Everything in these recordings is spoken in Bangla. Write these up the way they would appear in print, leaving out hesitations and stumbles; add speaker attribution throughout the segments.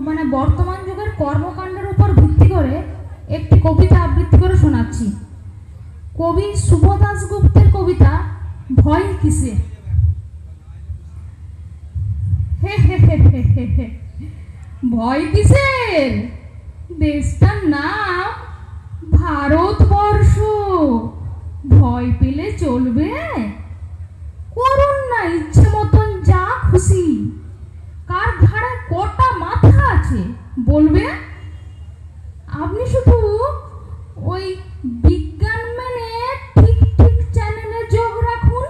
Speaker 1: মানে বর্তমান যুগের কর্মকাণ্ডের উপর ভিত্তি করে একটি কবিতা আবৃত্তি করে শোনাচ্ছি। কবি শুভ দাশগুপ্তের কবিতা ভয় কিসে। ভয় কিসের? দেশটার নাম ভারতবর্ষ। ভয় পেলে চলবে? করুন না ইচ্ছে মতন যা খুশি। কার ঘাড়ে কটা মাথা আছে বলবে? আপনি শুধু ওই বিজ্ঞান মেনে ঠিক ঠিক চ্যানেলে যোগ রাখুন,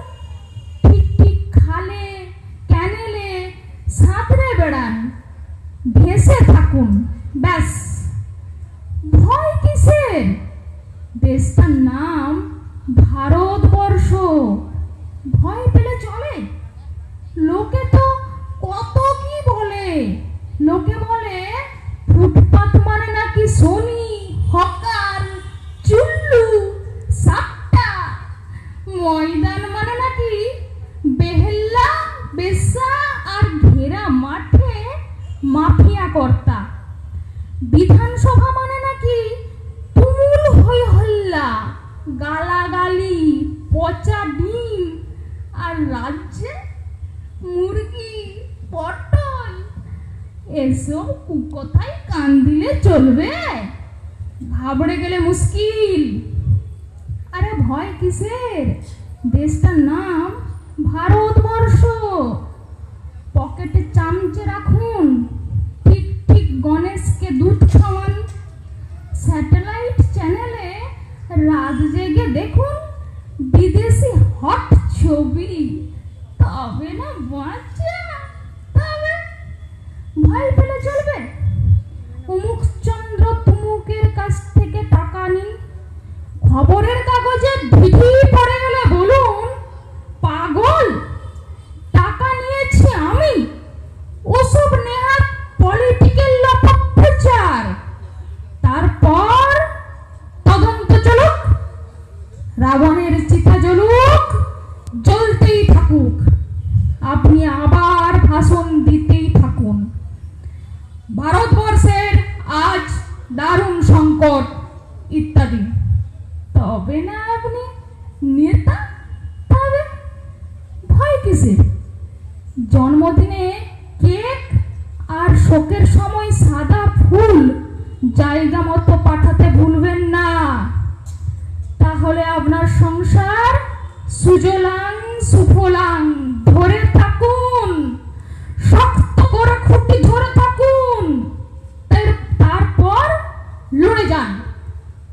Speaker 1: ঠিক ঠিক খালে ক্যানেলে সাঁতরে বেড়ান, ভেসে থাকুন, ব্যাস। ভয় কিসের? দেশটার নাম ভারতবর্ষ। ভয় পেলে চলে? লোকে তো কত কি বলে। লোকে বলে ফুটপাত মানে নাকি শনি, হকার, চুল্লু, সাপটা। ময়দান মানে নাকি বেহেল্লা, বেশ্যা আর ঘেরা মাঠে মাফিয়া কর্তা। বিধানসভা মানে নাকি তুমুল হই হল্লা, গালাগালি, পচা ডিম, আর রাজ্যে মুরগি, পটল। এসব কুকথায় কান দিলে চলবে? ঘাবড়ে গেলে মুশকিল। আরে ভয় কিসের? দেশটার নাম ভারতবর্ষ। পকেটে চামচে রাখুন, ঠিক ঠিক গণেশকে দুধ খাওয়ান। স্যাটেলাইট চ্যানেলে রাত জেগে দেখুন বিদেশি হট ছবি। তবে না বাঁচা। তবে ভয় পেলে চলবে? অমুক চন্দ্র তুমুকের কাছ থেকে টাকা নিন। খবরের কাগজে ঢিঢি পড়ে গেলে বলুন পাগল, টাকা নিয়েছি আমি। ওসব নেহাত পলিটিক্যাল অপপ্রচার। তারপর তদন্ত চলুক, রাবণের চিতা জ্বলুক, জ্বলতেই থাকুক, আপনি আবার ভাষণ দিতেই থাকুন। ভারতবর্ষের আজ দারুণ সংকট ইত্যাদি। তবে না আপনি নেতা? তবে ভয় কিসের? জন্মদিনে কেক আর শোকের সময় সাদা ফুল জায়গা মতো পাঠাতে ভুলবেন না। তাহলে আপনার সংসার সুজলাং সুফলাং। ধরে থাকুন, শক্ত করে খুঁটি ধরে থাকুন, তারপর লড়ে যান।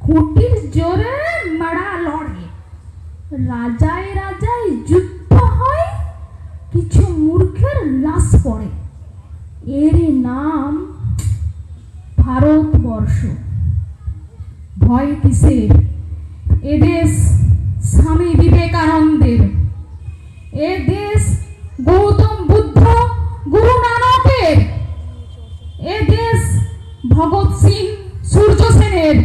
Speaker 1: খুঁটির জোরে মেড়া লড়ে। রাজায় রাজায় যুদ্ধ হয়, কিছু মূর্খের লাশ পড়ে। এরই নাম ভারতবর্ষ। ভয় কিসের? এদেশ স্বামী বিবেকানন্দের। এ দেশ গৌতম বুদ্ধ, গুরু নানকের। এ দেশ ভগৎ সিং, সূর্য সেনের।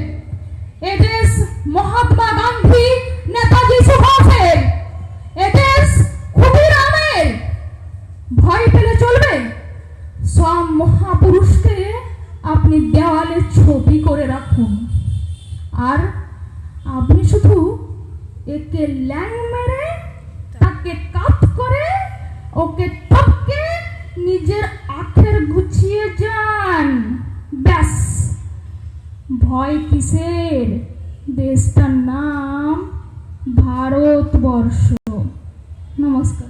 Speaker 1: এ দেশ মহাত্মা গান্ধী, নেতাজি সুভাষের। এ দেশ ক্ষুদিরামের। ভয় পেলে চলবে? সব মহাপুরুষকে আপনি দেওয়ালে ছবি করে রাখুন, আর আপনি শুধু একে ল্যাং মেরে, তাকে কাত করে, ওকে টপকে নিজের আখের গুছিয়ে যান, ব্যাস। ভয় কিসের? দেশটার নাম ভারতবর্ষ। নমস্কার।